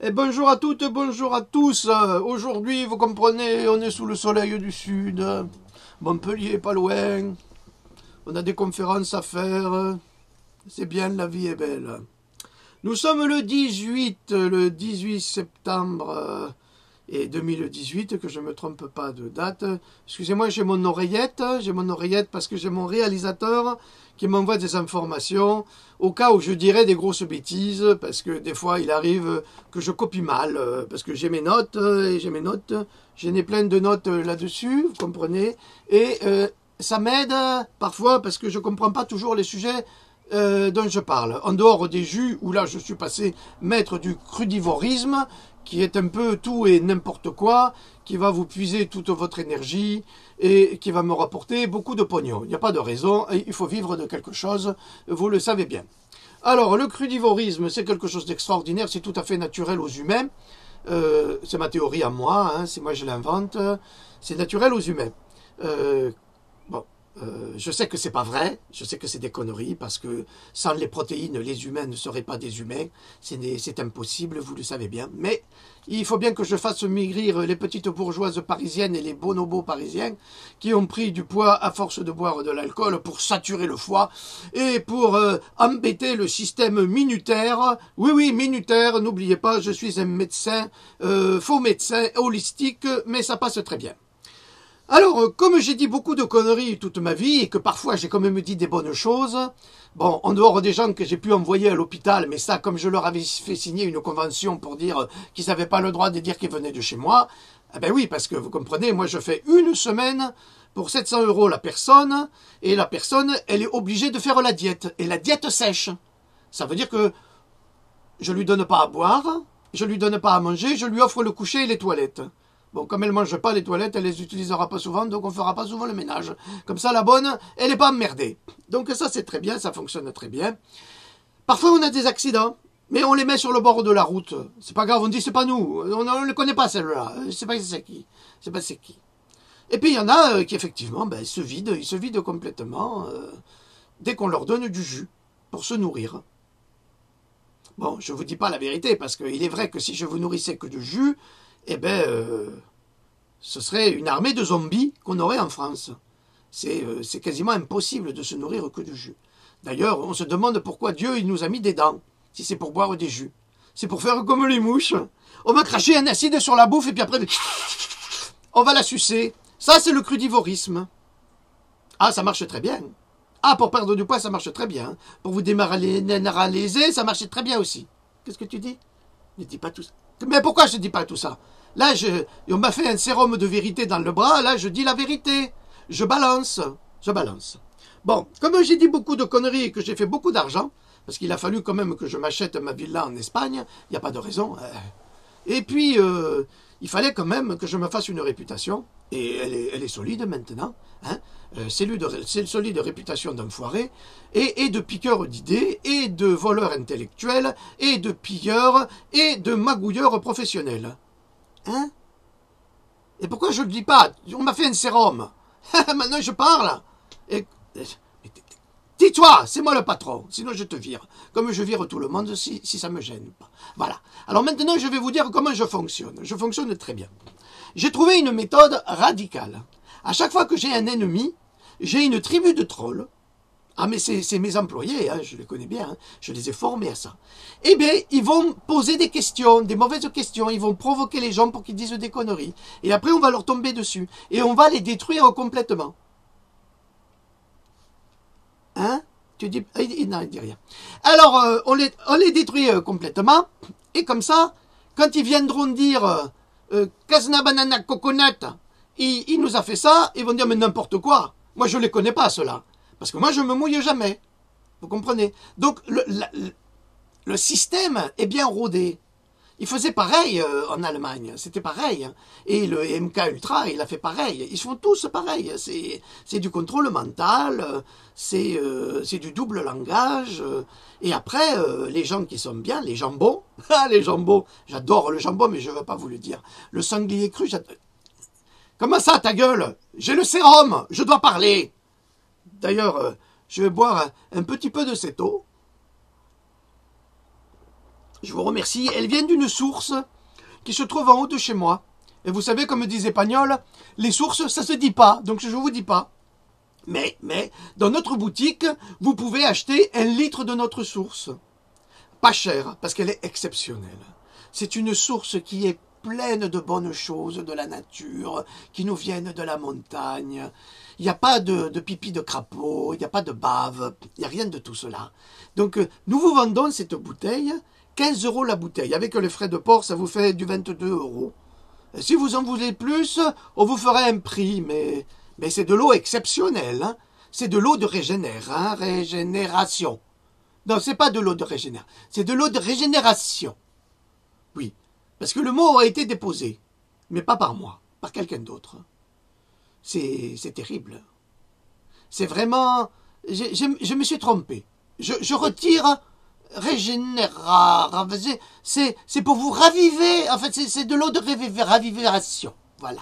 Et bonjour à toutes, bonjour à tous. Aujourd'hui, vous comprenez, on est sous le soleil du sud. Montpellier, pas loin. On a des conférences à faire. C'est bien, la vie est belle. Nous sommes le 18 septembre et 2018, que je ne me trompe pas de date. Excusez-moi, j'ai mon oreillette parce que j'ai mon réalisateur qui m'envoie des informations au cas où je dirais des grosses bêtises, parce que des fois il arrive que je copie mal, parce que j'ai mes notes, j'en ai plein de notes là-dessus, vous comprenez, et ça m'aide parfois parce que je ne comprends pas toujours les sujets dont je parle. En dehors des jus, où là je suis passé maître du crudivorisme, qui est un peu tout et n'importe quoi, qui va vous puiser toute votre énergie et qui va me rapporter beaucoup de pognon. Il n'y a pas de raison, il faut vivre de quelque chose, vous le savez bien. Alors, le crudivorisme, c'est quelque chose d'extraordinaire, c'est tout à fait naturel aux humains. C'est ma théorie à moi, hein, c'est moi je l'invente. C'est naturel aux humains. Bon, je sais que c'est pas vrai, je sais que c'est des conneries, parce que sans les protéines, les humains ne seraient pas des humains. C'est impossible, vous le savez bien. Mais il faut bien que je fasse maigrir les petites bourgeoises parisiennes et les bonobos parisiens qui ont pris du poids à force de boire de l'alcool pour saturer le foie et pour embêter le système immunitaire. Oui, oui, immunitaire, n'oubliez pas, je suis un médecin, faux médecin, holistique, mais ça passe très bien. Alors, comme j'ai dit beaucoup de conneries toute ma vie, et que parfois j'ai quand même dit des bonnes choses, bon, en dehors des gens que j'ai pu envoyer à l'hôpital, mais ça, comme je leur avais fait signer une convention pour dire qu'ils n'avaient pas le droit de dire qu'ils venaient de chez moi, eh ben oui, parce que vous comprenez, moi je fais une semaine pour 700 € la personne, et la personne, elle est obligée de faire la diète, et la diète sèche. Ça veut dire que je lui donne pas à boire, je lui donne pas à manger, je lui offre le coucher et les toilettes. Bon, comme elle ne mange pas les toilettes, elle les utilisera pas souvent, donc on fera pas souvent le ménage. Comme ça, la bonne, elle n'est pas emmerdée. Donc ça, c'est très bien, ça fonctionne très bien. Parfois, on a des accidents, mais on les met sur le bord de la route. C'est pas grave, on dit c'est pas nous, on ne les connaît pas celle-là, c'est pas c'est qui, c'est pas c'est qui. Et puis il y en a qui effectivement, ben, ils se vident complètement dès qu'on leur donne du jus pour se nourrir. Bon, je vous dis pas la vérité, parce qu'il est vrai que si je vous nourrissais que de jus, eh ben, ce serait une armée de zombies qu'on aurait en France. C'est quasiment impossible de se nourrir que de jus. D'ailleurs, on se demande pourquoi Dieu il nous a mis des dents, si c'est pour boire des jus. C'est pour faire comme les mouches. On va cracher un acide sur la bouffe et puis après, on va la sucer. Ça, c'est le crudivorisme. Ah, ça marche très bien. Ah, pour perdre du poids, ça marche très bien. Pour vous déminéraliser, ça marche très bien aussi. Qu'est-ce que tu dis? Ne dis pas tout ça. Mais pourquoi je ne dis pas tout ça? Là, on m'a fait un sérum de vérité dans le bras, là, je dis la vérité. Je balance. Je balance. Bon, comme j'ai dit beaucoup de conneries et que j'ai fait beaucoup d'argent, parce qu'il a fallu quand même que je m'achète ma villa en Espagne, il n'y a pas de raison. Et puis, il fallait quand même que je me fasse une réputation, et elle est solide maintenant, hein. C'est solide réputation d'enfoiré, et de piqueur d'idées, et de voleur intellectuel, et de pilleur, et de magouilleur professionnel. Hein? Et pourquoi je ne le dis pas? On m'a fait un sérum. Maintenant je parle. Et, tais-toi, c'est moi le patron, sinon je te vire. Comme je vire tout le monde si ça me gêne pas. Voilà. Alors maintenant je vais vous dire comment je fonctionne. Je fonctionne très bien. J'ai trouvé une méthode radicale. À chaque fois que j'ai un ennemi, j'ai une tribu de trolls. Ah mais c'est mes employés, hein, je les connais bien, hein, je les ai formés à ça. Eh bien, ils vont poser des questions, des mauvaises questions, ils vont provoquer les gens pour qu'ils disent des conneries. Et après, on va leur tomber dessus. Et on va les détruire complètement. Hein? Tu dis... Non, il dit rien. Alors, on les détruit complètement. Et comme ça, quand ils viendront dire Kazna Banana Coconut, il nous a fait ça, ils vont dire mais n'importe quoi. Moi, je ne les connais pas, ceux-là. Parce que moi, je me mouille jamais. Vous comprenez? Donc, le système est bien rodé. Il faisait pareil en Allemagne. C'était pareil. Et le MK Ultra, il a fait pareil. Ils font tous pareil. C'est du contrôle mental. C'est du double langage. Et après, les gens qui sont bien, les jambons. Les jambons. J'adore le jambon, mais je ne veux pas vous le dire. Le sanglier cru, j'adore. Comment ça, ta gueule? J'ai le sérum. Je dois parler. D'ailleurs, je vais boire un petit peu de cette eau. Je vous remercie. Elle vient d'une source qui se trouve en haut de chez moi. Et vous savez, comme disait Pagnol, les sources, ça se dit pas. Donc je vous dis pas. Mais, dans notre boutique, vous pouvez acheter 1 litre de notre source. Pas cher, parce qu'elle est exceptionnelle. C'est une source qui est pleine de bonnes choses de la nature, qui nous viennent de la montagne. Il n'y a pas de pipi de crapaud, il n'y a pas de bave, il n'y a rien de tout cela. Donc, nous vous vendons cette bouteille, 15 € la bouteille. Avec les frais de port, ça vous fait du 22 €. Si vous en voulez plus, on vous fera un prix, mais c'est de l'eau exceptionnelle. Hein. C'est de l'eau de régénération. Non, c'est pas de l'eau de régénération, c'est de l'eau de régénération. Oui, parce que le mot a été déposé, mais pas par moi, par quelqu'un d'autre. C'est terrible. C'est vraiment... Je me suis trompé. Je retire régénéra... C'est pour vous raviver. En fait, c'est de l'eau de ravivération. Voilà.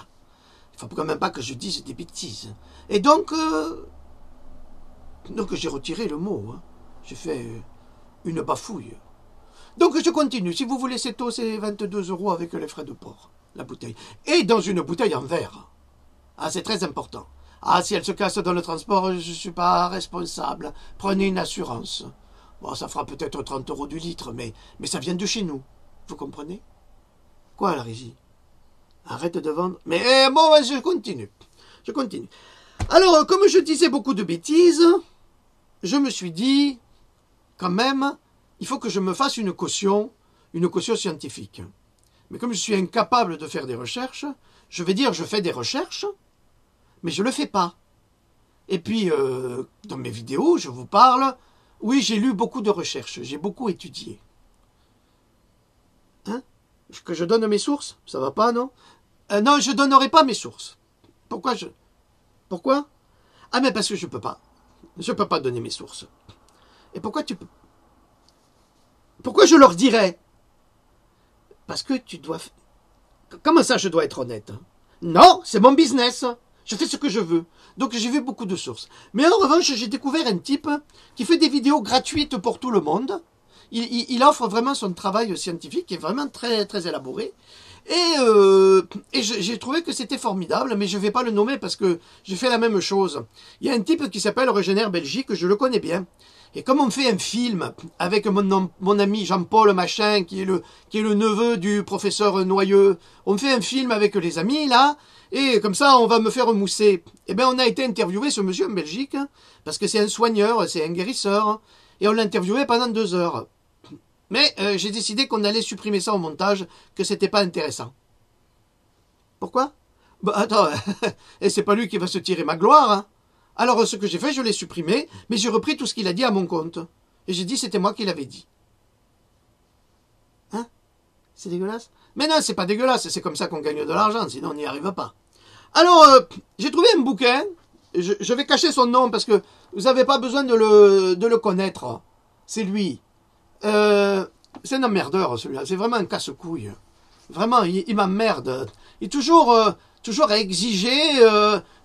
Il faut quand même pas que je dise des bêtises. Et donc j'ai retiré le mot. Hein. J'ai fait une bafouille. Donc je continue. Si vous voulez cette eau, c'est 22 € avec les frais de port, la bouteille. Et dans une bouteille en verre. Ah, c'est très important. Ah, si elle se casse dans le transport, je ne suis pas responsable. Prenez une assurance. Bon, ça fera peut-être 30 € du litre, mais ça vient de chez nous. Vous comprenez? Quoi, la régie? Arrête de vendre. Mais bon, je continue. Je continue. Alors, comme je disais beaucoup de bêtises, je me suis dit, quand même, il faut que je me fasse une caution scientifique. Mais comme je suis incapable de faire des recherches, je vais dire je fais des recherches, mais je ne le fais pas. Et puis, dans mes vidéos, je vous parle, oui, j'ai lu beaucoup de recherches, j'ai beaucoup étudié. Hein? Que je donne mes sources? Ça va pas, non? Non, je ne donnerai pas mes sources. Pourquoi? Ah, mais parce que je peux pas. Je peux pas donner mes sources. Et pourquoi tu peux? Pourquoi je leur dirais? Parce que tu dois... Comment ça, je dois être honnête? Non, c'est mon business. Je fais ce que je veux. Donc j'ai vu beaucoup de sources. Mais en revanche, j'ai découvert un type qui fait des vidéos gratuites pour tout le monde. Il offre vraiment son travail scientifique, qui est vraiment très, très élaboré. Et j'ai trouvé que c'était formidable, mais je ne vais pas le nommer parce que j'ai fait la même chose. Il y a un type qui s'appelle Régénère Belgique, je le connais bien. Et comme on fait un film avec mon ami Jean-Paul Machin, qui est le neveu du professeur Noyeux, on fait un film avec les amis, là, et comme ça, on va me faire mousser. Eh bien, on a été interviewé ce monsieur en Belgique, parce que c'est un soigneur, c'est un guérisseur, et on l'a interviewé pendant 2 heures. Mais j'ai décidé qu'on allait supprimer ça au montage, que c'était pas intéressant. Pourquoi? Bah attends, et c'est pas lui qui va se tirer ma gloire, hein. Alors ce que j'ai fait, je l'ai supprimé, mais j'ai repris tout ce qu'il a dit à mon compte. Et j'ai dit c'était moi qui l'avais dit. Hein? C'est dégueulasse? Mais non, c'est pas dégueulasse, c'est comme ça qu'on gagne de l'argent, sinon on n'y arrive pas. Alors, j'ai trouvé un bouquin, je vais cacher son nom parce que vous n'avez pas besoin de le connaître. C'est lui. C'est un emmerdeur celui-là, c'est vraiment un casse-couille. Vraiment, il m'emmerde. Il est toujours à exiger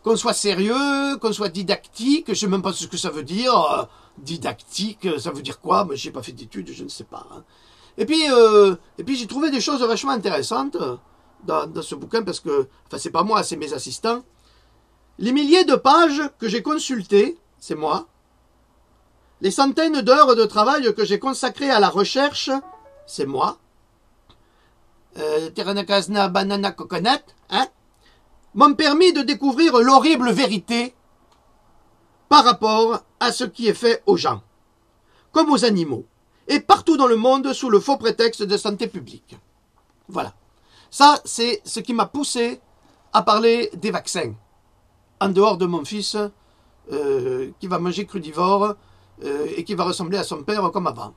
qu'on soit sérieux, qu'on soit didactique. Je sais même pas ce que ça veut dire. Didactique, ça veut dire quoi? Mais j'ai pas fait d'études, je ne sais pas. Hein. Et puis j'ai trouvé des choses vachement intéressantes dans ce bouquin parce que, enfin c'est pas moi, c'est mes assistants. Les milliers de pages que j'ai consultées, c'est moi. Les centaines d'heures de travail que j'ai consacrées à la recherche, c'est moi. Teranakasna banana coconut, hein, m'ont permis de découvrir l'horrible vérité par rapport à ce qui est fait aux gens, comme aux animaux, et partout dans le monde sous le faux prétexte de santé publique. Voilà. Ça, c'est ce qui m'a poussé à parler des vaccins, en dehors de mon fils qui va manger crudivore et qui va ressembler à son père comme avant.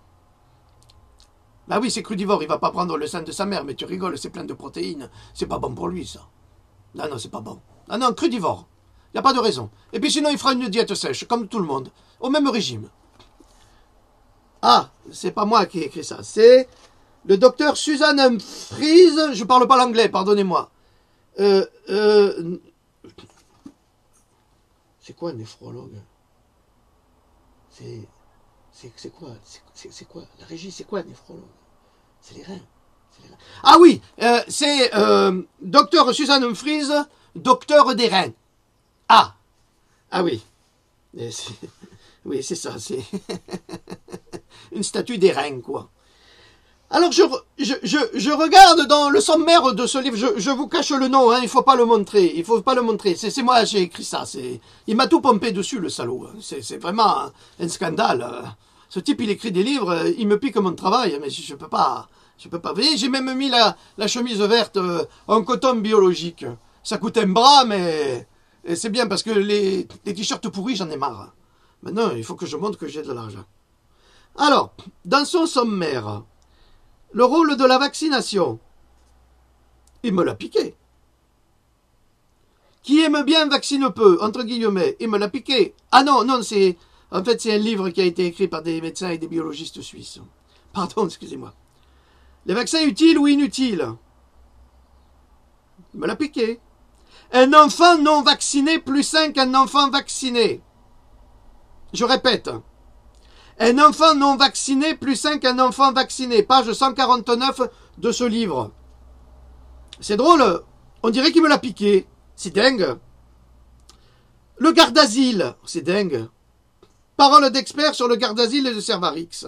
Bah oui, c'est crudivore, il va pas prendre le sein de sa mère, mais tu rigoles, c'est plein de protéines. C'est pas bon pour lui, ça. Non, non, c'est pas bon. Ah non, crudivore. Il n'y a pas de raison. Et puis sinon, il fera une diète sèche, comme tout le monde. Au même régime. Ah, c'est pas moi qui ai écrit ça. C'est le docteur Suzanne Humphries. Je parle pas l'anglais, pardonnez-moi. C'est quoi un néphrologue? C'est quoi? C'est quoi? La régie, c'est quoi un néphrologue? C'est les reins. Ah oui, c'est docteur Suzanne Humphries, docteur des reins. Ah, ah oui. Oui, c'est ça, c'est une statue des reins, quoi. Alors, je regarde dans le sommaire de ce livre, je vous cache le nom, hein, il faut pas le montrer, il faut pas le montrer. C'est moi, j'ai écrit ça, il m'a tout pompé dessus, le salaud. C'est vraiment un scandale. Ce type, il écrit des livres, il me pique mon travail, mais je peux pas. Vous voyez, j'ai même mis la chemise verte en coton biologique. Ça coûte un bras, mais c'est bien parce que les t-shirts pourris, j'en ai marre. Maintenant, il faut que je montre que j'ai de l'argent. Alors, dans son sommaire, le rôle de la vaccination, il me l'a piqué. Qui aime bien vaccine peu, entre guillemets, il me l'a piqué. Ah non, non, en fait, c'est un livre qui a été écrit par des médecins et des biologistes suisses. Pardon, excusez-moi. Les vaccins utiles ou inutiles? Il me l'a piqué. Un enfant non vacciné plus sain qu'un enfant vacciné. Je répète. Un enfant non vacciné plus sain qu'un enfant vacciné. Page 149 de ce livre. C'est drôle. On dirait qu'il me l'a piqué. C'est dingue. Le garde-asile. C'est dingue. Parole d'expert sur le garde-asile et le Cervarix.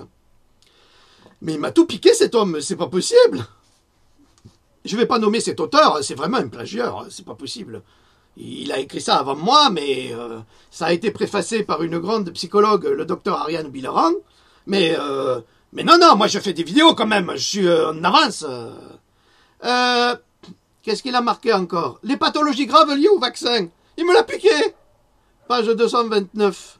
Mais il m'a tout piqué cet homme. C'est pas possible. Je vais pas nommer cet auteur. C'est vraiment un plagieur. C'est pas possible. Il a écrit ça avant moi, mais ça a été préfacé par une grande psychologue, le docteur Ariane Bilaran. Mais non, non, moi je fais des vidéos quand même, je suis en avance. Qu'est-ce qu'il a marqué encore? Les pathologies graves liées au vaccin. Il me l'a piqué. Page 229.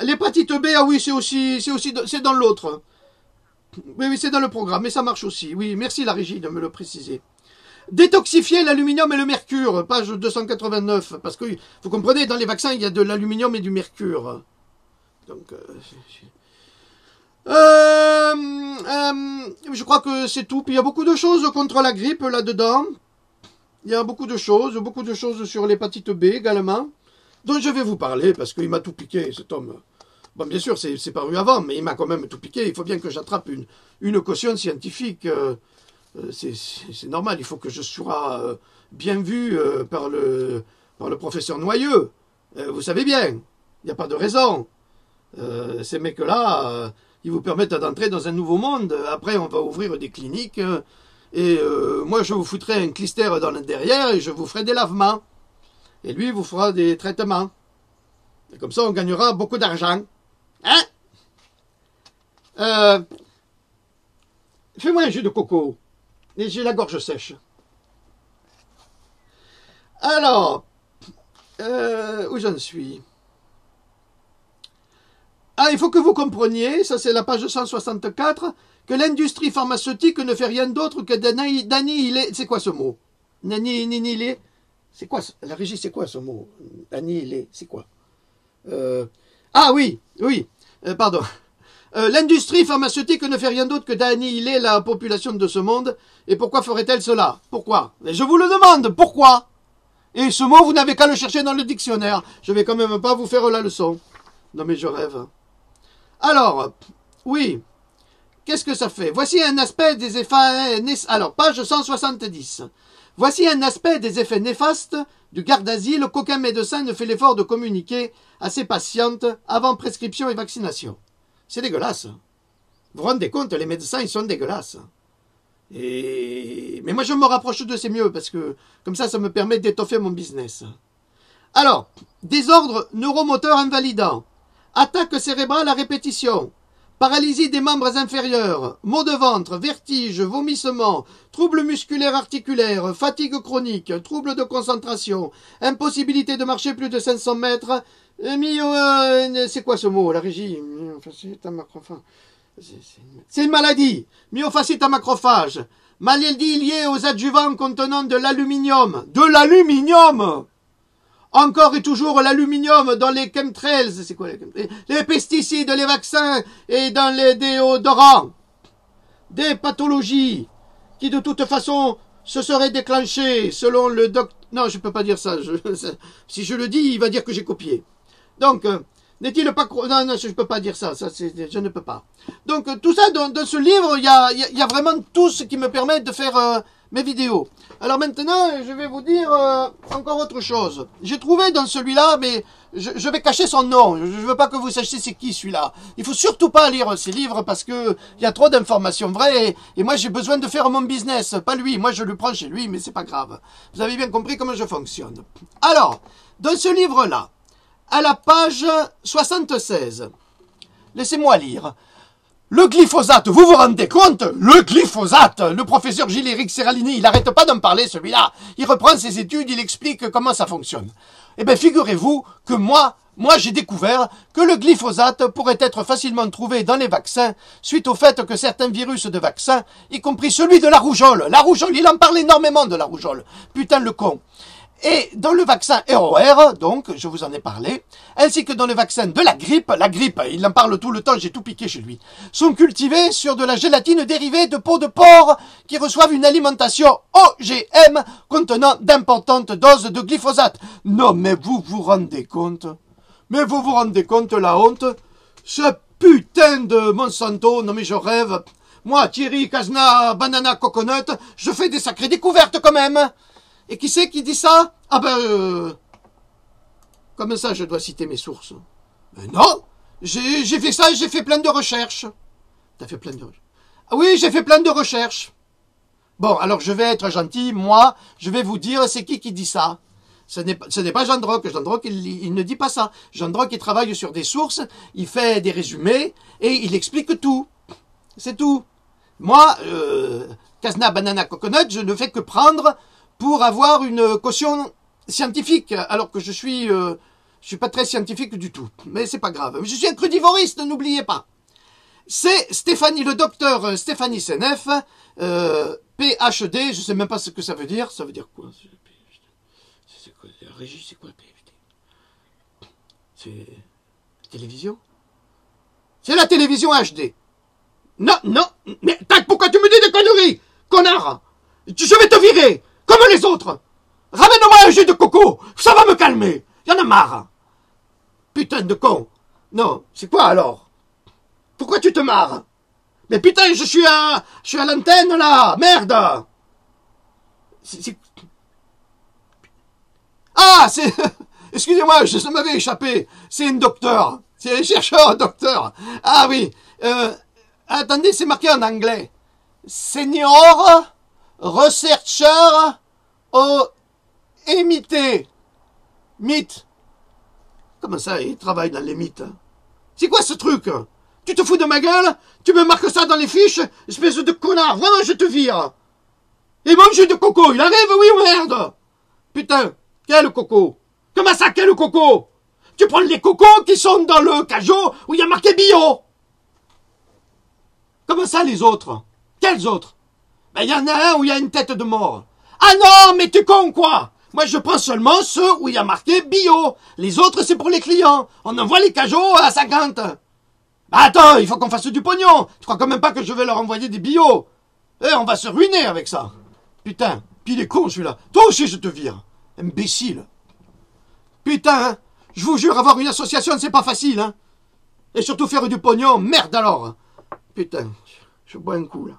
L'hépatite B, ah oui, c'est dans l'autre. Oui, oui, c'est dans le programme, mais ça marche aussi. Oui, merci la régie de me le préciser. Détoxifier l'aluminium et le mercure, page 289, parce que, vous comprenez, dans les vaccins, il y a de l'aluminium et du mercure. Donc, je crois que c'est tout. Puis il y a beaucoup de choses contre la grippe là-dedans. Il y a beaucoup de choses sur l'hépatite B également, dont je vais vous parler, parce qu'il m'a tout piqué, cet homme. Bon, bien sûr, c'est paru avant, mais il m'a quand même tout piqué. Il faut bien que j'attrape une caution scientifique. C'est normal, il faut que je sois bien vu par le professeur Noyeux. Vous savez bien, il n'y a pas de raison. Ces mecs-là, ils vous permettent d'entrer dans un nouveau monde. Après, on va ouvrir des cliniques. Moi, je vous foutrai un clister dans le derrière et je vous ferai des lavements. Et lui, il vous fera des traitements. Et comme ça, on gagnera beaucoup d'argent. Hein? Fais-moi un jus de coco. Et j'ai la gorge sèche. Alors, où j'en suis? Ah, il faut que vous compreniez, ça c'est la page 164, que l'industrie pharmaceutique ne fait rien d'autre que d'annihiler... C'est quoi ce mot? D'annihiler? C'est quoi? La régie, c'est quoi ce mot? Annihiler, c'est quoi? Ah oui, oui, pardon. L'industrie pharmaceutique ne fait rien d'autre que d'annihiler la population de ce monde. Et pourquoi ferait-elle cela? Pourquoi? Et je vous le demande, pourquoi? Et ce mot, vous n'avez qu'à le chercher dans le dictionnaire. Je vais quand même pas vous faire la leçon. Non mais je rêve. Alors, oui, qu'est-ce que ça fait? Voici un aspect des effets... Alors, page 170. Voici un aspect des effets néfastes du garde-asile qu'aucun médecin ne fait l'effort de communiquer à ses patientes avant prescription et vaccination. C'est dégueulasse. Vous vous rendez compte, les médecins, ils sont dégueulasses. Mais moi, je me rapproche d'eux, c'est mieux, parce que comme ça me permet d'étoffer mon business. Alors, désordre neuromoteur invalidant, attaque cérébrale à répétition, paralysie des membres inférieurs, maux de ventre, vertige, vomissement, troubles musculaires articulaires, fatigue chronique, troubles de concentration, impossibilité de marcher plus de 500 mètres, c'est quoi ce mot, la régie? C'est une maladie. Myofascite à macrophage. Maladie liée aux adjuvants contenant de l'aluminium. De l'aluminium! Encore et toujours l'aluminium dans les chemtrails. C'est quoi les chemtrails? Les pesticides, les vaccins et dans les déodorants. Des pathologies qui de toute façon se seraient déclenchées selon le docteur. Non, je peux pas dire ça. Si je le dis, il va dire que j'ai copié. Donc, N'est-il pas... Non, non, je ne peux pas dire ça, je ne peux pas. Donc, tout ça, dans ce livre, il y a vraiment tout ce qui me permet de faire mes vidéos. Alors maintenant, je vais vous dire encore autre chose. J'ai trouvé dans celui-là, mais je vais cacher son nom. Je ne veux pas que vous sachiez c'est qui celui-là. Il faut surtout pas lire ces livres parce que il y a trop d'informations vraies et moi j'ai besoin de faire mon business, pas lui. Moi je le prends chez lui, mais c'est pas grave. Vous avez bien compris comment je fonctionne. Alors, dans ce livre-là, à la page 76, laissez-moi lire. Le glyphosate, vous vous rendez compte? Le glyphosate, le professeur Gilles-Éric Serralini, il n'arrête pas d'en parler celui-là. Il reprend ses études, il explique comment ça fonctionne. Eh bien, figurez-vous que moi j'ai découvert que le glyphosate pourrait être facilement trouvé dans les vaccins suite au fait que certains virus de vaccins, y compris celui de la rougeole, il en parle énormément de la rougeole. Putain le con. Et dans le vaccin ROR, donc, je vous en ai parlé, ainsi que dans le vaccin de la grippe, il en parle tout le temps, j'ai tout piqué chez lui, sont cultivés sur de la gélatine dérivée de peaux de porc qui reçoivent une alimentation OGM contenant d'importantes doses de glyphosate. Non, mais vous vous rendez compte? Mais vous vous rendez compte la honte? Ce putain de Monsanto, non mais je rêve. Moi, Thierry, Casna, Banana, Coconut, je fais des sacrées découvertes quand même. Et qui c'est qui dit ça? Ah ben, comme ça je dois citer mes sources. Mais non, j'ai fait ça, j'ai fait plein de recherches. T'as fait plein de recherches? Ah oui, j'ai fait plein de recherches. Bon, alors je vais être gentil, moi, je vais vous dire c'est qui dit ça. Ce n'est pas Jean Droc. Jean Droc, il ne dit pas ça. Jean Droc, il travaille sur des sources, il fait des résumés et il explique tout. C'est tout. Moi, Casna, Banana, Coconut, je ne fais que prendre pour avoir une caution scientifique, alors que je suis pas très scientifique du tout. Mais c'est pas grave. Je suis un crudivoriste, n'oubliez pas. C'est Stéphanie, le docteur Stéphanie Seneff, PhD, je sais même pas ce que ça veut dire. Ça veut dire quoi? C'est quoi? La régie, c'est quoi PhD? C'est la télévision? C'est la télévision HD. Non, non, mais pourquoi tu me dis des conneries, connard? Je vais te virer, comme les autres. Ramène-moi un jus de coco, ça va me calmer. Y'en a marre. Putain de con. Non, c'est quoi alors? Pourquoi tu te marres? Mais putain, je suis à l'antenne là, merde. Ah, c'est... Excusez-moi, ça m'avait échappé. C'est un docteur. C'est un chercheur, docteur. Ah oui. Attendez, c'est marqué en anglais. Senior Researcher au MIT. Mythe. Comment ça, il travaille dans les mythes? C'est quoi ce truc? Tu te fous de ma gueule? Tu me marques ça dans les fiches? Espèce de connard, vraiment je te vire. Et mon jus de coco, il arrive, oui ou merde? Putain, quel coco? Comment ça, quel coco? Tu prends les cocos qui sont dans le cajot où il y a marqué bio. Comment ça les autres? Quels autres? Ben il y en a un où il y a une tête de mort. Ah non, mais t'es con quoi? Moi je prends seulement ceux où il y a marqué bio. Les autres c'est pour les clients. On envoie les cajots à 50. Bah attends, il faut qu'on fasse du pognon. Tu crois quand même pas que je vais leur envoyer des bio? Eh, on va se ruiner avec ça. Putain, puis il est con celui-là. Toi aussi je te vire. Imbécile. Putain, hein, je vous jure, avoir une association c'est pas facile, hein. Et surtout faire du pognon, merde alors. Putain, je bois un coup là.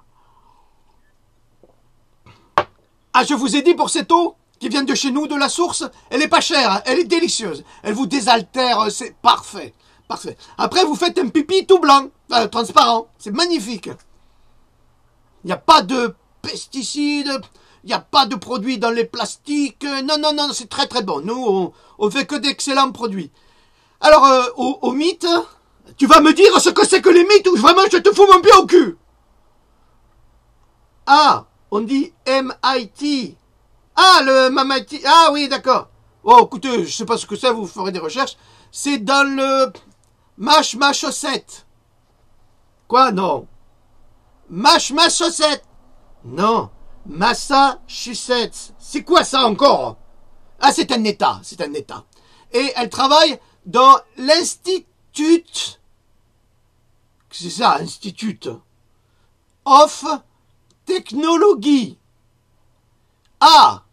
Ah, je vous ai dit pour cette eau qui vient de chez nous, de la source, elle est pas chère, hein, elle est délicieuse. Elle vous désaltère, c'est parfait. Parfait. Après, vous faites un pipi tout blanc, transparent. C'est magnifique. Il n'y a pas de pesticides, il n'y a pas de produits dans les plastiques. Non, non, non, c'est très très bon. Nous, on fait que d'excellents produits. Alors, au mythe, tu vas me dire ce que c'est que les mythes ou vraiment je te fous mon pied au cul. Ah, on dit MIT. Ah, le MIT. Ah oui, d'accord. Oh, écoutez, je sais pas ce que c'est, vous ferez des recherches. C'est dans le Massachusetts. Quoi, non? Massachusetts. Non, Massachusetts. C'est quoi ça encore? Ah, c'est un État, c'est un État. Et elle travaille dans l'Institut, c'est ça, Institute of Technology. Ah,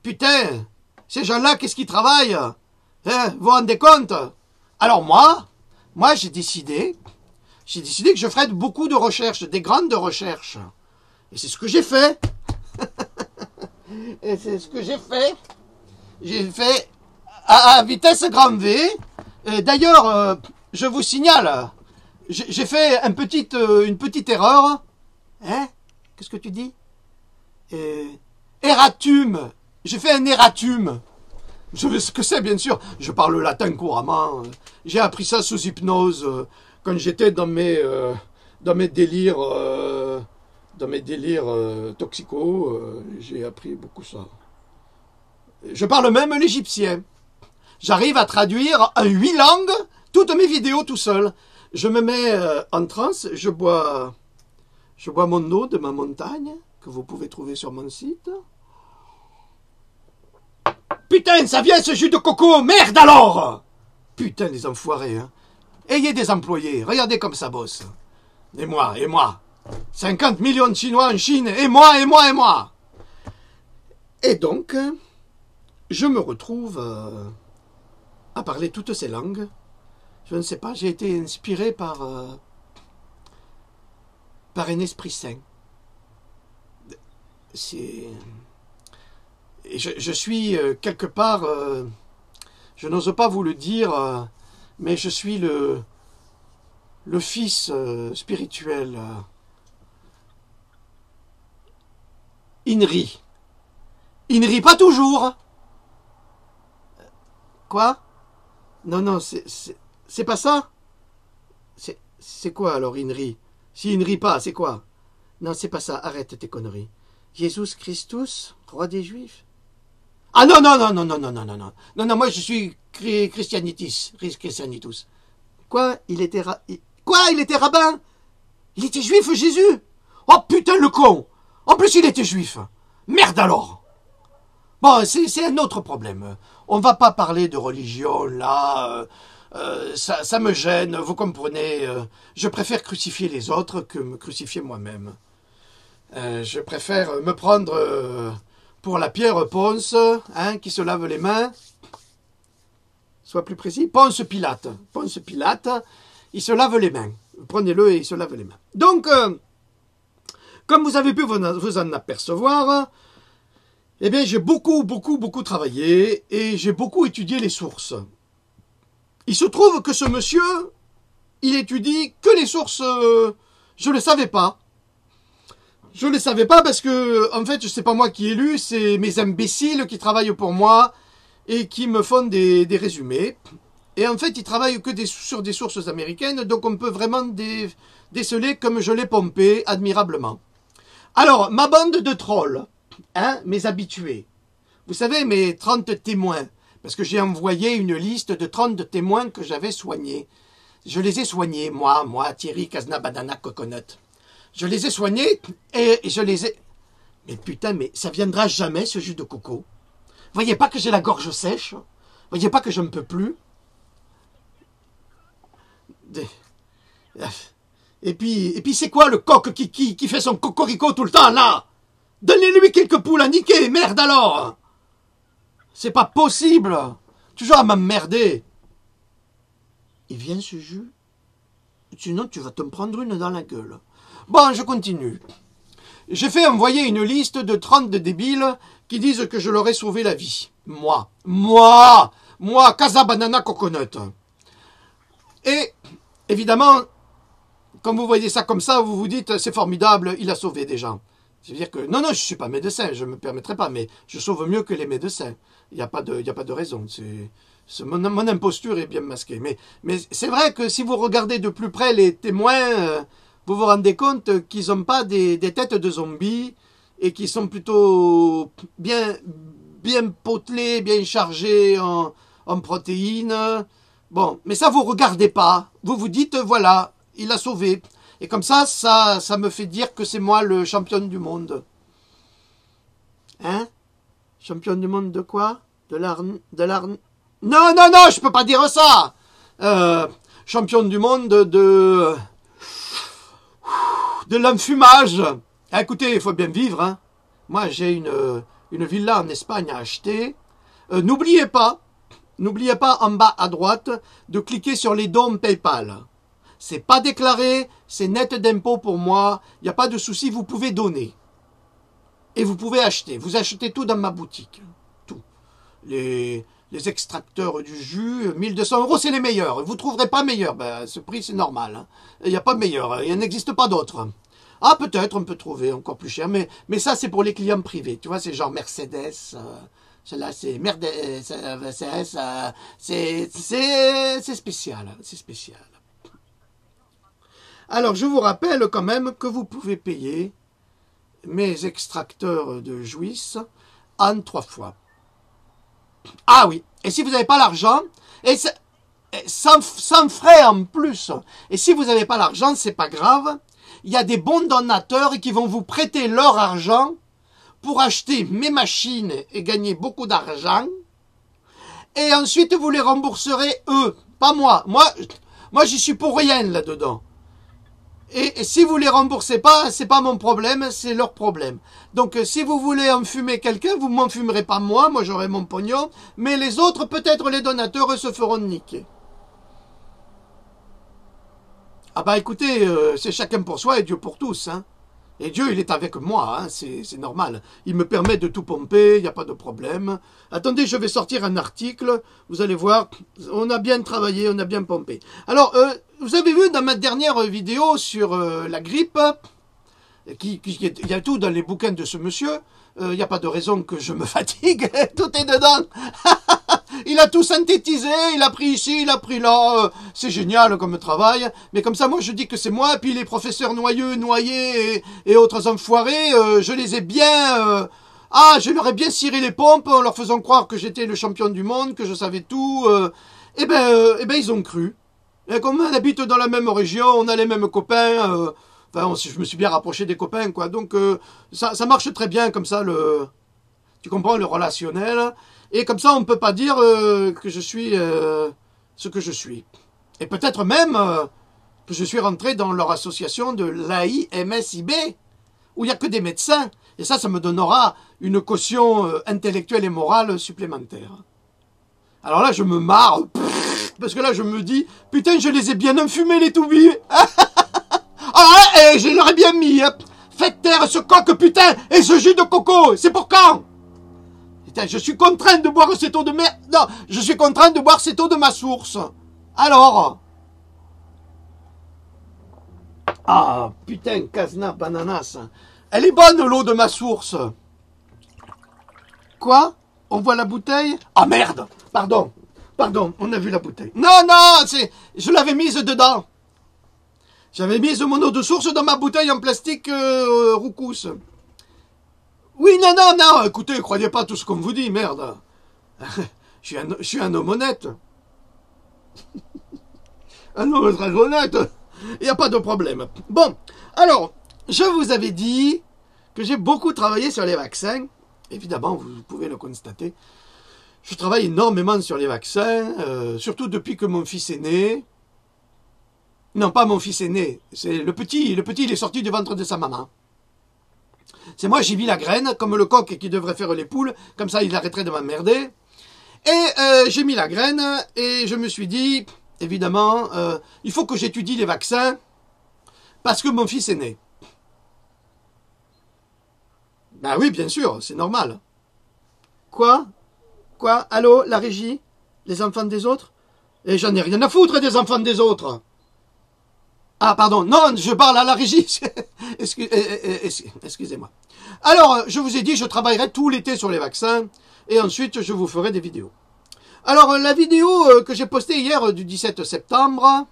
putain, ces gens-là, qu'est-ce qu'ils travaillent? Hein, vous vous rendez compte? Alors moi j'ai décidé que je ferais beaucoup de recherches, des grandes recherches. Et c'est ce que j'ai fait. Et c'est ce que j'ai fait. J'ai fait à vitesse grand V. D'ailleurs, je vous signale, j'ai fait une petite erreur. Hein? Qu'est-ce que tu dis? Erratum. J'ai fait un erratum. Vous savez ce que c'est, bien sûr. Je parle le latin couramment. J'ai appris ça sous hypnose quand j'étais dans mes délires, toxicaux. J'ai appris beaucoup ça. Je parle même l'égyptien. J'arrive à traduire en 8 langues toutes mes vidéos tout seul. Je me mets en transe. Je bois mon eau de ma montagne que vous pouvez trouver sur mon site. Putain, ça vient ce jus de coco, merde alors! Putain, les enfoirés, hein. Ayez des employés, regardez comme ça bosse. Et moi. 50 millions de Chinois en Chine, et moi. Et donc, je me retrouve à parler toutes ces langues. Je ne sais pas, j'ai été inspiré par un esprit saint. Et je suis quelque part, je n'ose pas vous le dire, mais je suis le fils spirituel Inri. Inri, pas toujours. Quoi? Non, c'est pas ça. C'est quoi alors Inri? Si Inri pas, c'est quoi? Non, c'est pas ça, arrête tes conneries. Jésus Christus, roi des Juifs? Ah non, moi je suis Christianitus. Quoi? Il était rabbin? Il était juif, Jésus? Oh putain le con! En plus il était juif. Merde alors! Bon, c'est un autre problème. On va pas parler de religion là. Ça me gêne, vous comprenez. Je préfère crucifier les autres que me crucifier moi-même. Je préfère me prendre pour la Pierre Ponce, hein, qui se lave les mains. Sois plus précis. Ponce Pilate, il se lave les mains. Prenez-le et il se lave les mains. Donc, comme vous avez pu vous en apercevoir, eh bien, j'ai beaucoup travaillé et j'ai beaucoup étudié les sources. Il se trouve que ce monsieur, il étudie que les sources, je ne le savais pas. Je ne le savais pas parce que, en fait, c'est pas moi qui ai lu, c'est mes imbéciles qui travaillent pour moi et qui me font des résumés. Et en fait, ils travaillent que sur des sources américaines, donc on peut vraiment déceler comme je l'ai pompé admirablement. Alors, ma bande de trolls, hein, mes habitués. Vous savez, mes 30 témoins, parce que j'ai envoyé une liste de 30 témoins que j'avais soignés. Je les ai soignés, moi, Thierry Kazna Banana Coconut. Je les ai soignés et je les ai... Mais putain, mais ça viendra jamais ce jus de coco. Voyez pas que j'ai la gorge sèche? Voyez pas que je ne peux plus? Et puis c'est quoi le coq qui fait son cocorico tout le temps là? Donnez-lui quelques poules à niquer, merde alors! C'est pas possible! Toujours à m'emmerder. Il vient ce jus? Sinon tu vas te prendre une dans la gueule. Bon, je continue. J'ai fait envoyer une liste de 30 débiles qui disent que je leur ai sauvé la vie. Moi, Casa Banana Coconut. Et, évidemment, quand vous voyez ça comme ça, vous vous dites, c'est formidable, il a sauvé des gens. C'est-à-dire que, non, je ne suis pas médecin, je ne me permettrai pas, mais je sauve mieux que les médecins. Il n'y a pas de raison. Mon imposture est bien masquée. Mais c'est vrai que si vous regardez de plus près les témoins... vous vous rendez compte qu'ils n'ont pas des têtes de zombies et qu'ils sont plutôt bien potelés, bien chargés en protéines. Bon, mais ça vous regardez pas. Vous vous dites, voilà, il a sauvé. Et comme ça me fait dire que c'est moi le champion du monde. Hein? Champion du monde de quoi? De l'art... Non, je peux pas dire ça! Champion du monde de l'enfumage. Écoutez, il faut bien vivre. Hein. Moi, j'ai une villa en Espagne à acheter. N'oubliez pas n'oubliez pas en bas à droite de cliquer sur les dons PayPal. C'est pas déclaré, c'est net d'impôt pour moi, il n'y a pas de souci, vous pouvez donner. Et vous pouvez acheter. Vous achetez tout dans ma boutique. Tout. Les extracteurs du jus, 1200 €, c'est les meilleurs. Vous ne trouverez pas meilleurs. Ben, ce prix, c'est normal. Hein. Il n'y a pas meilleur. Il n'existe pas d'autres. Ah, peut-être, on peut trouver encore plus cher. Mais ça, c'est pour les clients privés. Tu vois, c'est genre Mercedes. Celle-là, c'est Mercedes. C'est spécial. C'est spécial. Alors, je vous rappelle quand même que vous pouvez payer mes extracteurs de jouisse en 3 fois. Ah oui, et si vous n'avez pas l'argent, et sans frais en plus, et si vous n'avez pas l'argent, c'est pas grave, il y a des bons donateurs qui vont vous prêter leur argent pour acheter mes machines et gagner beaucoup d'argent, et ensuite vous les rembourserez eux, pas moi. Moi j'y suis pour rien là-dedans. Et si vous les remboursez pas, c'est pas mon problème, c'est leur problème. Donc si vous voulez enfumer quelqu'un, vous m'en fumerez pas moi j'aurai mon pognon, mais les autres, peut-être les donateurs, se feront niquer. Ah bah écoutez, c'est chacun pour soi et Dieu pour tous, hein. Et Dieu, il est avec moi, hein, c'est normal. Il me permet de tout pomper, il n'y a pas de problème. Attendez, je vais sortir un article, vous allez voir, on a bien travaillé, on a bien pompé. Alors, vous avez vu dans ma dernière vidéo sur la grippe, il y a tout dans les bouquins de ce monsieur, il n'y a pas de raison que je me fatigue, tout est dedans. Il a tout synthétisé, il a pris ici, il a pris là, c'est génial comme travail, mais comme ça moi je dis que c'est moi, puis les professeurs Noyés et autres enfoirés, je les ai bien... je leur ai bien ciré les pompes en leur faisant croire que j'étais le champion du monde, que je savais tout, et ben ils ont cru. Et comme on habite dans la même région, on a les mêmes copains, je me suis bien rapproché des copains, quoi, donc ça marche très bien comme ça, tu comprends, le relationnel. Et comme ça, on ne peut pas dire que je suis ce que je suis. Et peut-être même que je suis rentré dans leur association de l'AIMSIB, où il n'y a que des médecins. Et ça me donnera une caution intellectuelle et morale supplémentaire. Alors là, je me marre, parce que là, je me dis, putain, je les ai bien enfumés, les toubis. Et je leur ai bien mis. Faites taire ce coq, putain, et ce jus de coco, c'est pour quand? Putain, je suis contraint de boire cette eau de mer... Non, je suis contraint de boire cette eau de ma source. Alors? Ah, putain, Casna Bananas. Elle est bonne, l'eau de ma source. Quoi? On voit la bouteille? Ah, merde. Pardon, on a vu la bouteille. Non, je l'avais mise dedans. J'avais mis mon eau de source dans ma bouteille en plastique roucousse. Oui, non, écoutez, croyez pas tout ce qu'on vous dit, merde. Je suis un homme honnête. Un homme très honnête. Il n'y a pas de problème. Bon, alors, je vous avais dit que j'ai beaucoup travaillé sur les vaccins. Évidemment, vous pouvez le constater. Je travaille énormément sur les vaccins, surtout depuis que mon fils est né. Non, pas mon fils est né, c'est le petit, il est sorti du ventre de sa maman. C'est moi, j'ai mis la graine, comme le coq qui devrait faire les poules, comme ça il arrêterait de m'emmerder. Et j'ai mis la graine, et je me suis dit, évidemment, il faut que j'étudie les vaccins, parce que mon fils est né. Ben oui, bien sûr, c'est normal. Quoi? Allô, la régie? Les enfants des autres? Et j'en ai rien à foutre des enfants des autres. Ah, pardon, non, je parle à la régie. Excusez-moi. Alors, je vous ai dit, je travaillerai tout l'été sur les vaccins, et ensuite, je vous ferai des vidéos. Alors, la vidéo que j'ai postée hier, du 17 septembre,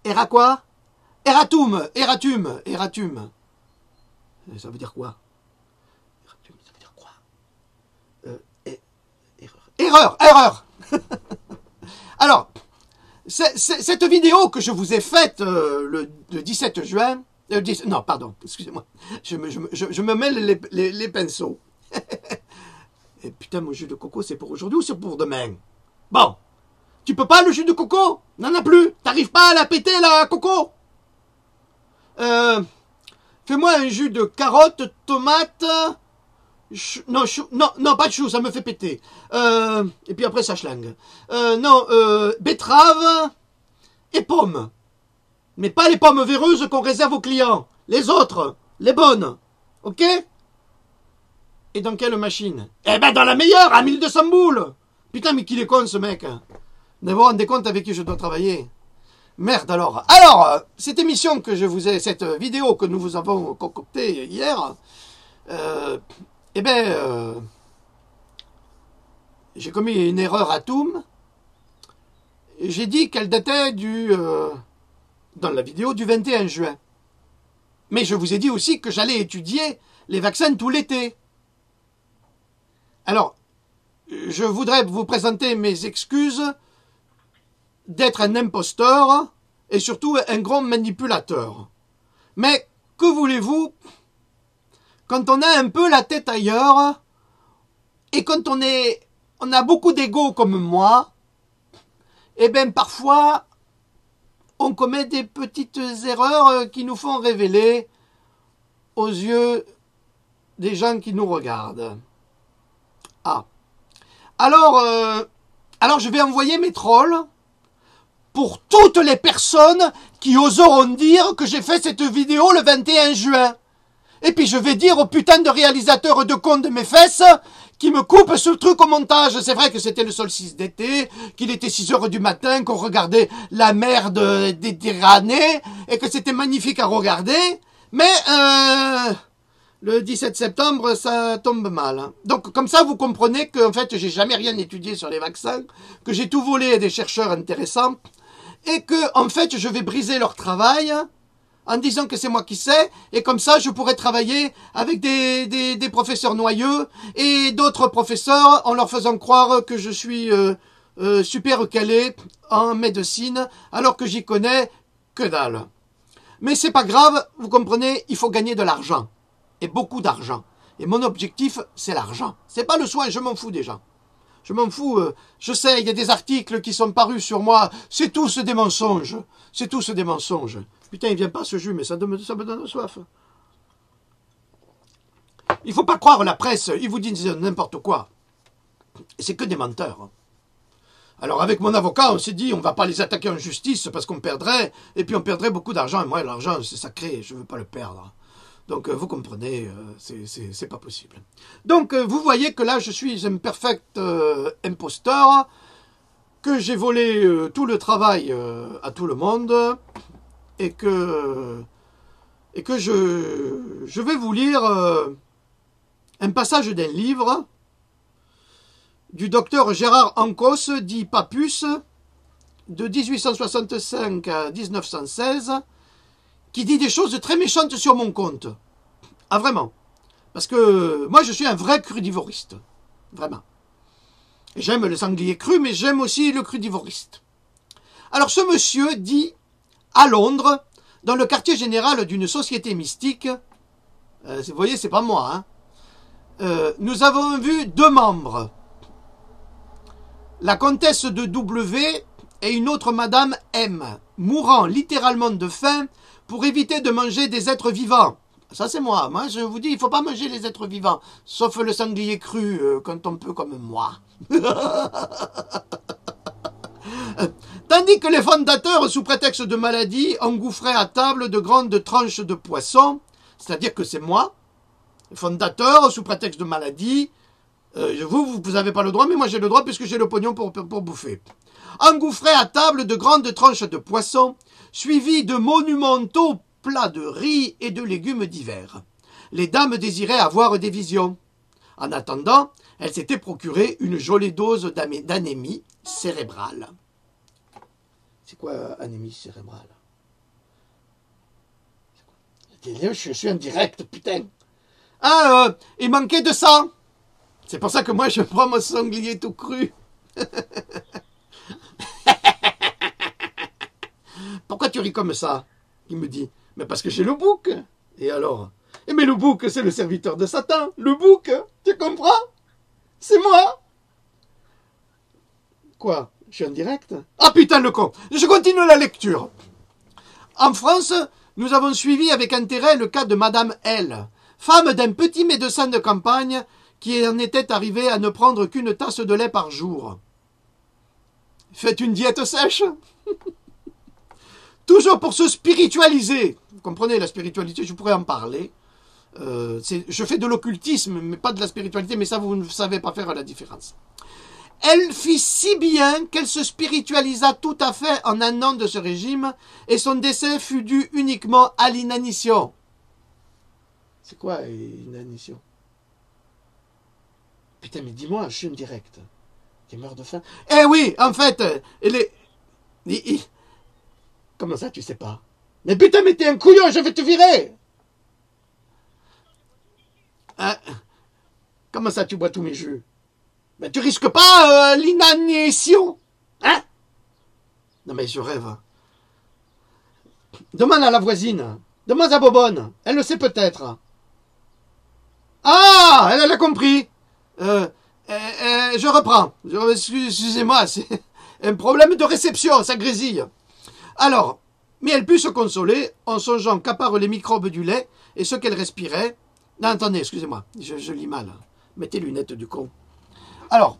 Era quoi? Eratum. Ça veut dire quoi? Eratum, ça veut dire quoi? Erreur. Alors, cette vidéo que je vous ai faite le 17 juin... non, pardon, excusez-moi. Je me mêle les pinceaux. Et putain, mon jus de coco, c'est pour aujourd'hui ou c'est pour demain? Bon, tu peux pas le jus de coco? N'en as plus. T'arrives pas à la péter, la coco? Fais-moi un jus de carotte, tomate... non, non, pas de chou, ça me fait péter. Et puis après, ça schlingue. Non, betterave et pommes. Mais pas les pommes véreuses qu'on réserve aux clients. Les autres, les bonnes. Ok? Et dans quelle machine? Eh ben dans la meilleure, à 1200 boules. Putain, mais qu'il est con ce mec. Vous vous rendez compte avec qui je dois travailler? Merde alors. Alors, cette émission que je vous ai, cette vidéo que nous vous avons concoctée hier, eh ben, j'ai commis une erreur à Toum. J'ai dit qu'elle datait dans la vidéo du 21 juin. Mais je vous ai dit aussi que j'allais étudier les vaccins tout l'été. Alors, je voudrais vous présenter mes excuses d'être un imposteur et surtout un grand manipulateur. Mais que voulez-vous, quand on a un peu la tête ailleurs et quand on a beaucoup d'ego comme moi, eh bien parfois on commet des petites erreurs qui nous font révéler aux yeux des gens qui nous regardent. Ah. Alors je vais envoyer mes trolls pour toutes les personnes qui oseront dire que j'ai fait cette vidéo le 21 juin. Et puis je vais dire au putain de réalisateur de con de mes fesses qui me coupe ce truc au montage. C'est vrai que c'était le solstice d'été, qu'il était 6 heures du matin, qu'on regardait la mer des Pyrénées et que c'était magnifique à regarder. Mais le 17 septembre, ça tombe mal. Donc comme ça, vous comprenez qu'en fait, j'ai jamais rien étudié sur les vaccins, que j'ai tout volé à des chercheurs intéressants et que en fait, je vais briser leur travail en disant que c'est moi qui sais, et comme ça je pourrais travailler avec des professeurs noyeux et d'autres professeurs en leur faisant croire que je suis super calé en médecine alors que j'y connais que dalle. Mais c'est pas grave, vous comprenez, il faut gagner de l'argent, et beaucoup d'argent. Et mon objectif, c'est l'argent. C'est pas le soin, je m'en fous déjà. Je m'en fous, je sais, il y a des articles qui sont parus sur moi, c'est tous des mensonges. C'est tous des mensonges. Putain, il vient pas ce jus, mais ça me donne soif. Il faut pas croire la presse, ils vous disent n'importe quoi. C'est que des menteurs. Alors avec mon avocat, on s'est dit, on va pas les attaquer en justice parce qu'on perdrait, et puis on perdrait beaucoup d'argent. Et moi, l'argent, c'est sacré, je veux pas le perdre. Donc vous comprenez, c'est pas possible. Donc vous voyez que là, je suis un perfect imposteur, que j'ai volé tout le travail à tout le monde, et que je vais vous lire un passage d'un livre du docteur Gérard Ancos, dit Papus, de 1865 à 1916, qui dit des choses très méchantes sur mon compte. Ah vraiment. Parce que moi je suis un vrai crudivoriste. Vraiment. J'aime le sanglier cru, mais j'aime aussi le crudivoriste. Alors ce monsieur dit, à Londres, dans le quartier général d'une société mystique, vous voyez, c'est pas moi, hein, nous avons vu 2 membres. La comtesse de W et une autre madame M, mourant littéralement de faim pour éviter de manger des êtres vivants. Ça c'est moi. Moi je vous dis, il ne faut pas manger les êtres vivants, sauf le sanglier cru, quand on peut comme moi. Tandis que les fondateurs, sous prétexte de maladie, engouffraient à table de grandes tranches de poisson, c'est-à-dire que c'est moi, fondateur, sous prétexte de maladie, vous n'avez pas le droit, mais moi j'ai le droit puisque j'ai le pognon pour bouffer. Engouffraient à table de grandes tranches de poisson, suivies de monumentaux plats de riz et de légumes divers. Les dames désiraient avoir des visions. En attendant, elles s'étaient procuré une jolie dose d'anémie cérébrale. C'est quoi anémie cérébrale? Je suis en direct, putain. Ah, il manquait de sang. C'est pour ça que moi je prends mon sanglier tout cru. Pourquoi tu ris comme ça? Il me dit. Mais parce que j'ai le bouc. Et alors? Mais le bouc, c'est le serviteur de Satan. Le bouc, tu comprends? C'est moi. Quoi? Je suis en direct? Ah putain le con. Je continue la lecture. En France, Nous avons suivi avec intérêt le cas de Madame L, femme d'un petit médecin de campagne qui en était arrivée à ne prendre qu'une tasse de lait par jour. Faites une diète sèche. Toujours pour se spiritualiser. Vous comprenez, la spiritualité, je pourrais en parler. Je fais de l'occultisme, mais pas de la spiritualité, mais ça, vous ne savez pas faire la différence. Elle fit si bien qu'elle se spiritualisa tout à fait en un an de ce régime, et son décès fut dû uniquement à l'inanition. C'est quoi, l'inanition? Putain, mais dis-moi, je suis en direct. Qui meurt de faim. Eh oui, en fait, elle est... Comment ça, tu sais pas? Mais putain, mais t'es un couillon, je vais te virer! Hein? Comment ça, tu bois tous mes jus? Mais tu risques pas l'inanition? Hein? Non mais je rêve. Demande à la voisine. Demande à Bobonne. Elle le sait peut-être. Ah, elle a compris. Je reprends. Excusez-moi, c'est un problème de réception, ça grésille. Alors, mais elle put se consoler en songeant qu'à part les microbes du lait et ce qu'elle respirait... Non, attendez, excusez-moi, je lis mal. Mettez les lunettes du con. Alors,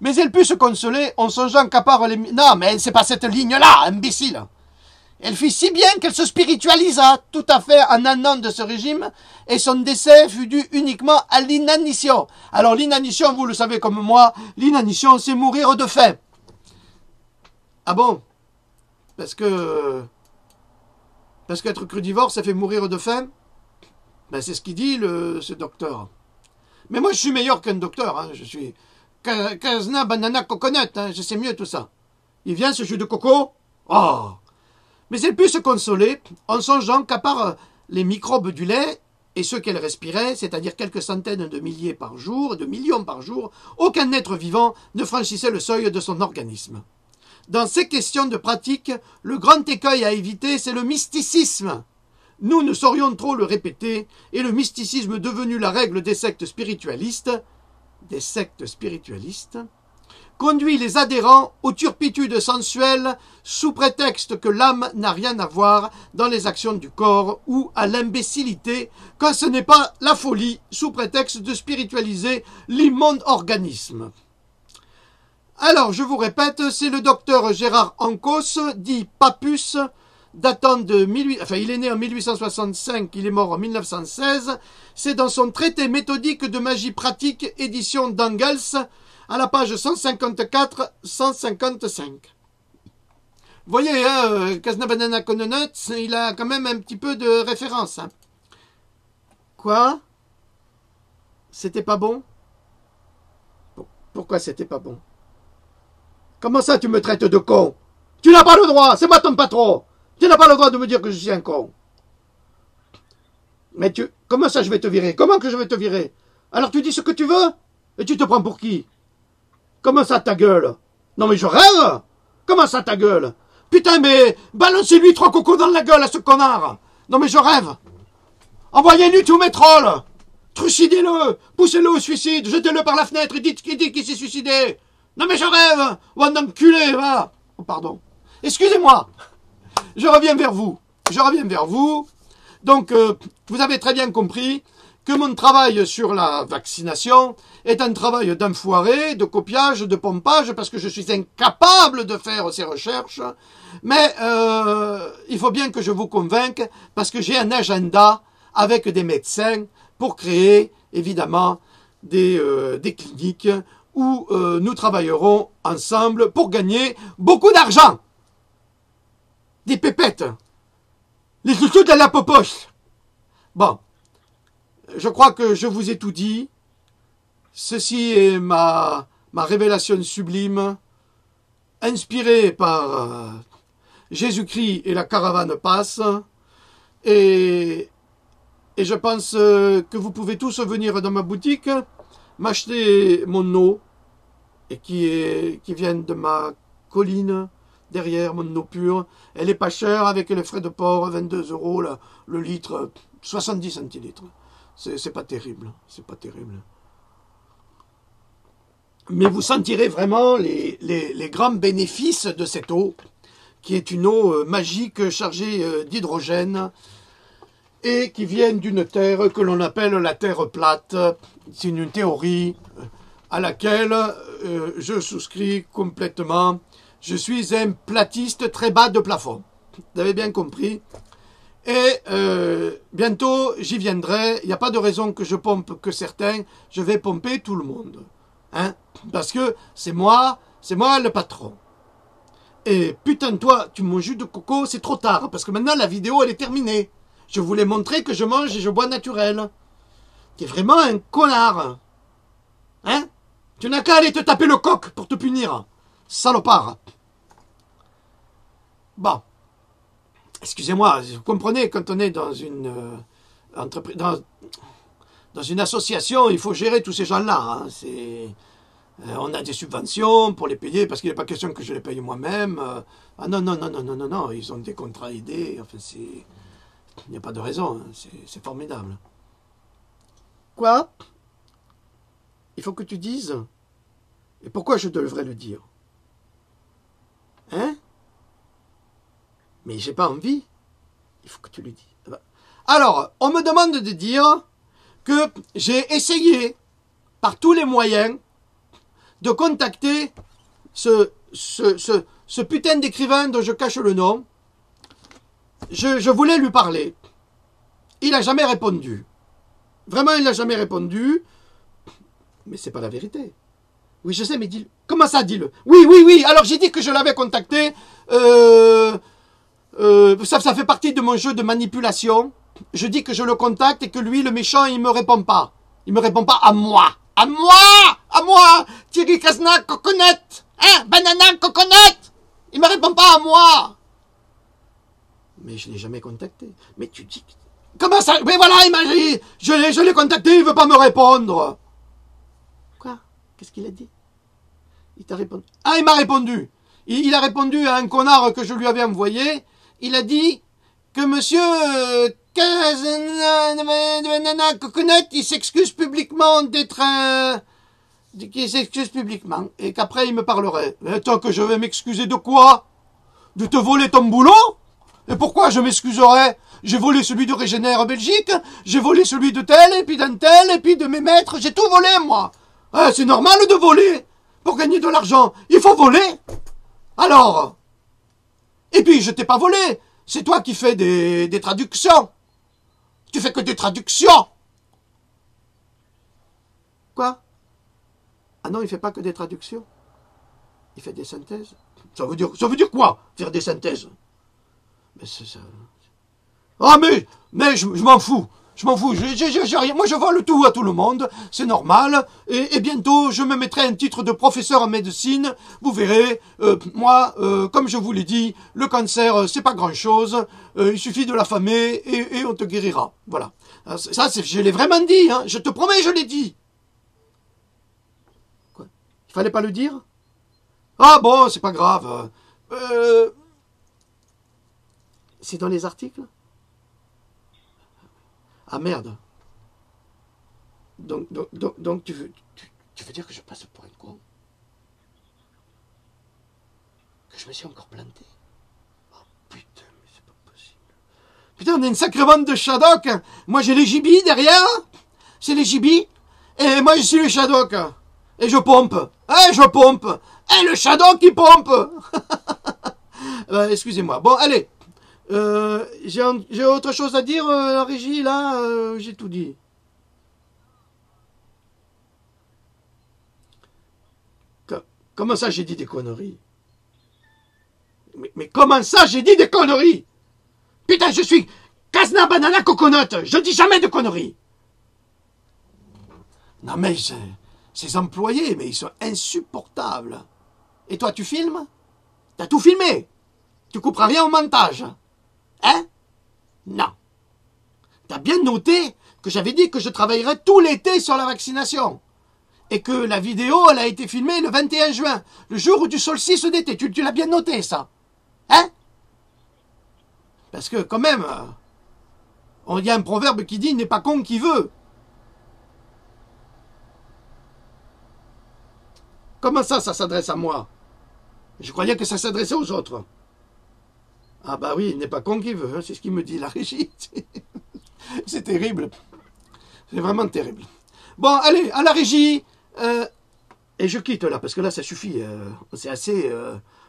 mais elle put se consoler en songeant qu'à part les... Non, mais c'est pas cette ligne-là, imbécile. Elle fit si bien qu'elle se spiritualisa tout à fait en un an de ce régime, et son décès fut dû uniquement à l'inanition. Alors l'inanition, vous le savez comme moi, l'inanition c'est mourir de faim. Ah bon? Parce qu'être crudivore, ça fait mourir de faim? Ben c'est ce qu'il dit ce docteur. Mais moi je suis meilleur qu'un docteur, hein. Je suis Kazna banana coconut, hein. Je sais mieux tout ça. Il vient ce jus de coco? Oh! Mais elle put se consoler en songeant qu'à part les microbes du lait et ceux qu'elle respirait, c'est-à-dire quelques centaines de milliers par jour, de millions par jour, aucun être vivant ne franchissait le seuil de son organisme. Dans ces questions de pratique, le grand écueil à éviter, c'est le mysticisme. Nous ne saurions trop le répéter, et le mysticisme devenu la règle des sectes spiritualistes, conduit les adhérents aux turpitudes sensuelles sous prétexte que l'âme n'a rien à voir dans les actions du corps ou à l'imbécilité quand ce n'est pas la folie sous prétexte de spiritualiser l'immonde organisme. Alors, je vous répète, c'est le docteur Gérard Ancos, dit Papus, datant de... il est né en 1865, il est mort en 1916. C'est dans son traité méthodique de magie pratique, édition d'Angels, à la page 154-155. Vous voyez, hein, Kazna Banana Coconut, il a quand même un petit peu de référence. Hein. Quoi? C'était pas bon? Pourquoi c'était pas bon? Comment ça tu me traites de con? Tu n'as pas le droit, c'est moi ton patron. Tu n'as pas le droit de me dire que je suis un con. Mais comment ça je vais te virer? Comment que je vais te virer? Alors tu dis ce que tu veux? Et tu te prends pour qui? Comment ça ta gueule? Non mais je rêve? Comment ça ta gueule? Putain mais balancez-lui 3 cocos dans la gueule à ce connard. Non mais je rêve. Envoyez-lui tous mes trolls. Trucidez-le. Poussez-le au suicide. Jetez-le par la fenêtre et dites qu'il s'est suicidé. Non mais je rêve. Ou un enculé, va. Oh pardon. Excusez-moi. Je reviens vers vous. Donc, vous avez très bien compris que mon travail sur la vaccination est un travail d'enfoiré, de copiage, de pompage, parce que je suis incapable de faire ces recherches. Mais il faut bien que je vous convainque, parce que j'ai un agenda avec des médecins pour créer, évidemment, des cliniques où nous travaillerons ensemble pour gagner beaucoup d'argent. Des pépettes. Les chouchous de la popoche. Bon. Je crois que je vous ai tout dit. Ceci est ma révélation sublime, inspirée par Jésus-Christ et la caravane passe. Et je pense que vous pouvez tous venir dans ma boutique, m'acheter mon eau, et qui vient de ma colline, derrière, mon eau pure. Elle est pas chère, avec les frais de port, 22 € le litre, 70 centilitres. C'est pas terrible, c'est pas terrible. Mais vous sentirez vraiment les grands bénéfices de cette eau qui est une eau magique chargée d'hydrogène et qui vient d'une terre que l'on appelle la terre plate. C'est une théorie à laquelle je souscris complètement. Je suis un platiste très bas de plafond. Vous avez bien compris. Et bientôt, j'y viendrai. Il n'y a pas de raison que je pompe que certains. Je vais pomper tout le monde. Hein? Parce que c'est moi le patron. Et putain, toi, tu mon jus de coco, c'est trop tard. Parce que maintenant, la vidéo, elle est terminée. Je voulais montrer que je mange et je bois naturel. T'es vraiment un connard. Hein? Tu n'as qu'à aller te taper le coq pour te punir. Salopard. Bon. Excusez-moi, vous comprenez, quand on est dans une entreprise, dans une association, il faut gérer tous ces gens-là. Hein. On a des subventions pour les payer, parce qu'il n'est pas question que je les paye moi-même. Ah non, non, non, non, non, non, non, ils ont des contrats aidés. Enfin, il n'y a pas de raison, hein. C'est formidable. Quoi? Il faut que tu dises. Et pourquoi je devrais le dire? Hein? Mais j'ai pas envie. Il faut que tu le dises. Alors, on me demande de dire que j'ai essayé, par tous les moyens, de contacter ce putain d'écrivain dont je cache le nom. Je voulais lui parler. Il n'a jamais répondu. Vraiment, il n'a jamais répondu. Mais c'est pas la vérité. Oui, je sais, mais dis-le. Comment ça, dis-le? Oui, oui, oui. Alors, j'ai dit que je l'avais contacté. Ça fait partie de mon jeu de manipulation. Je dis que je le contacte et que lui, le méchant, il me répond pas. Il me répond pas à moi. À moi! À moi! Thierry Krasna, coconut! Hein? Banana, coconut! Il me répond pas à moi! Mais je l'ai jamais contacté. Mais tu dis... Comment ça? Mais voilà, il m'a dit... Je l'ai contacté, il veut pas me répondre. Quoi? Qu'est-ce qu'il a dit? Il t'a répondu. Ah, il m'a répondu. Il a répondu à un connard que je lui avais envoyé. Il a dit que monsieur Coconut, il s'excuse publiquement d'être un... Qu'il s'excuse publiquement. Et qu'après, il me parlerait. Mais tant que je vais m'excuser de quoi? De te voler ton boulot? Et pourquoi je m'excuserais? J'ai volé celui de Régénère Belgique, j'ai volé celui de tel, et puis d'un tel, et puis de mes maîtres. J'ai tout volé, moi. Ah, c'est normal de voler. Pour gagner de l'argent, il faut voler. Alors? Et puis, je t'ai pas volé. C'est toi qui fais des traductions. Tu fais que des traductions. Quoi? Ah non, il fait pas que des traductions. Il fait des synthèses. Ça veut dire quoi, faire des synthèses? Mais c'est ça. Ah mais je m'en fous. Je m'en fous. J'ai rien. Moi, je vole tout à tout le monde. C'est normal. Et bientôt, je me mettrai un titre de professeur en médecine. Vous verrez. Moi, comme je vous l'ai dit, le cancer, c'est pas grand-chose. Il suffit de l'affamer et on te guérira. Voilà. Ça, je l'ai vraiment dit. Hein. Je te promets, je l'ai dit. Quoi? Il fallait pas le dire? Ah bon, c'est pas grave. C'est dans les articles? Ah merde. Donc tu veux dire que je passe pour un con? Que je me suis encore planté? Oh putain, mais c'est pas possible. Putain, on est une sacrée bande de Shadok. Moi j'ai les gibis derrière. C'est les gibis. Et moi je suis le Shadok. Et je pompe. Je pompe. Et le Shadok qui pompe. Excusez-moi. Bon, allez. J'ai autre chose à dire, la régie, là, j'ai tout dit. Comment ça, j'ai dit des conneries? Mais comment ça, j'ai dit des conneries? Putain, je suis Krasna Banana Coconut, je dis jamais de conneries. Non mais, ces employés, mais ils sont insupportables. Et toi, tu filmes? T'as tout filmé? Tu couperas rien au montage? Hein? Non. T'as bien noté que j'avais dit que je travaillerais tout l'été sur la vaccination. Et que la vidéo, elle a été filmée le 21 juin, le jour du solstice d'été. Tu l'as bien noté, ça. Hein? Parce que, quand même, il y a un proverbe qui dit « Il n'est pas con qui veut ». Comment ça s'adresse à moi? Je croyais que ça s'adressait aux autres. Ah bah oui, il n'est pas con qui veut, hein, c'est ce qu'il me dit la régie. C'est terrible. C'est vraiment terrible. Bon, allez, à la régie. Et je quitte là, parce que là, ça suffit. C'est assez...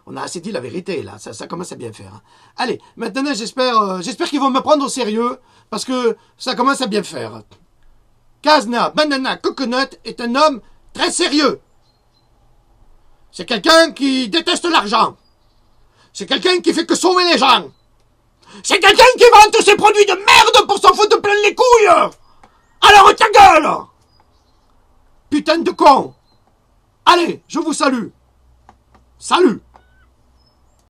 on a assez dit la vérité, là. Ça commence à bien faire. Hein. Allez, maintenant, j'espère qu'ils vont me prendre au sérieux, parce que ça commence à bien faire. Kazna Banana Coconut est un homme très sérieux. C'est quelqu'un qui déteste l'argent. C'est quelqu'un qui fait que sauver les gens. C'est quelqu'un qui vante ses produits de merde pour s'en foutre plein les couilles. Alors ta gueule. Putain de con. Allez, je vous salue. Salut.